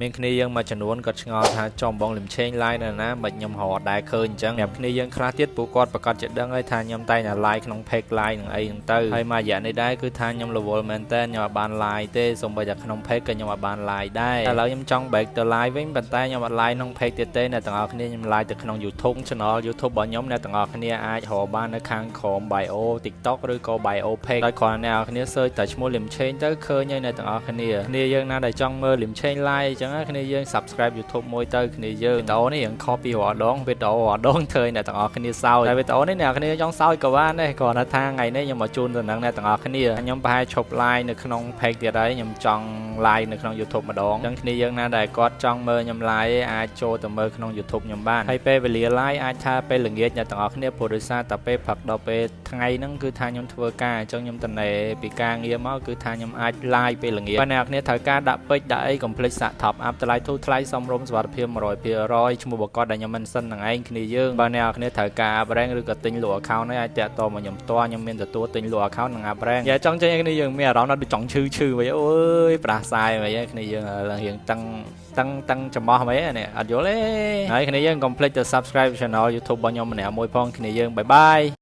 មានគ្នាយើងមួយចំនួនគាត់ឆ្ងល់ថាចំបងលឹមឆេង live នៅណាមិនខ្ញុំរត់ដែរឃើញអញ្ចឹងអ្នកគ្នាយើងខ្លះទៀតពួកគាត់ប្រកាសជាដឹងហើយថាខ្ញុំតែតែ live ក្នុង page live នឹងអីហ្នឹងទៅហើយមួយរយៈនេះដែរគឺថាខ្ញុំរវល់មែនតើខ្ញុំអត់បាន live ទេសូម្បីតែក្នុង page ក៏ខ្ញុំអត់បាន live ដែរឥឡូវខ្ញុំចង់ back ទៅ live វិញប៉ុន្តែខ្ញុំអត់ live ក្នុង page ទៀតទេអ្នកទាំងអស់គ្នាខ្ញុំ live ទៅក្នុង YouTube channel YouTube របស់ខ្ញុំអ្នកទាំងអស់គ្នាអាចរកបាននៅខាងក្រោម bio TikTok ឬក៏ bio page ដោយគ្រាន់តែអ្នកគ្នា search តែឈ្មោះលឹមឆេងទៅឃើញហើយអ្នកទាំងអស់គ្នាយើងណាដែលចង់មើលលឹមឆេង live អញ្ចឹងគ្នាយើង subscribe YouTube មួយទៅគ្នាយើងវីដេអូនេះរៀងខុសពីរាល់ដងវីដេអូរាល់ដងឃើញអ្នកទាំងអស់គ្នាសើចតែវីដេអូនេះអ្នកគ្នាចង់សើចក៏បានដែរគ្រាន់តែថាថ្ងៃនេះខ្ញុំមកជូនទៅនឹងអ្នកទាំងអស់គ្នាខ្ញុំប្រហែលឈប់ live នៅក្នុង page ទៀតហើយខ្ញុំចង់ live នៅក្នុង YouTube ម្ដងអញ្ចឹងគ្នាយើងណាដែលគាត់ចង់មើលខ្ញុំ live អាចចូលទៅមើលក្នុង YouTube ខ្ញុំបានហើយពេលវេលា live អាចថាពេលល្ងាចអ្នកទាំងអស់គ្នាព្រោះដោយសារតែពេលព្រឹកដល់ពេលថ្ងៃហ្នឹងគឺថាខ្ញុំធ្វើការអញ្ចឹងខ្ញុំតនេពីការងារមកគឺថាខ្ញុំអាច live ពេលល្ងាចបើអ្នកគ្នាត្រូវការដាក់ពេជ្រដាក់អីកុំភ្លេចសាក់ top up ថ្លៃធូរថ្លៃសមរម្យសុវត្ថិភាព 100% ឈ្មោះបកគាត់ដែលខ្ញុំមិនសិននឹងឯងគ្នាយើងបើអ្នកគ្នាត្រូវការ app rank ឬក៏ទិញលក់ account នេះអាចតាក់ទងមកខ្ញុំផ្ទាល់ខ្ញុំមានទទួលទិញលក់ account នឹង app rank យ៉ាចង់ចេញគ្នាយើងមានអារម្មណ៍ថាដូចចង់ឈឺវិញអូយប្រាសាយវិញគ្នាយើងឡើងរៀងតឹងចំោះវិញនេះអត់យល់ទេហើយគ្នាយើងកុំភ្លេចទៅ subscribe channel YouTube របស់ខ្ញុំម្នាក់មួយផងគ្នាយើងបាយបាយ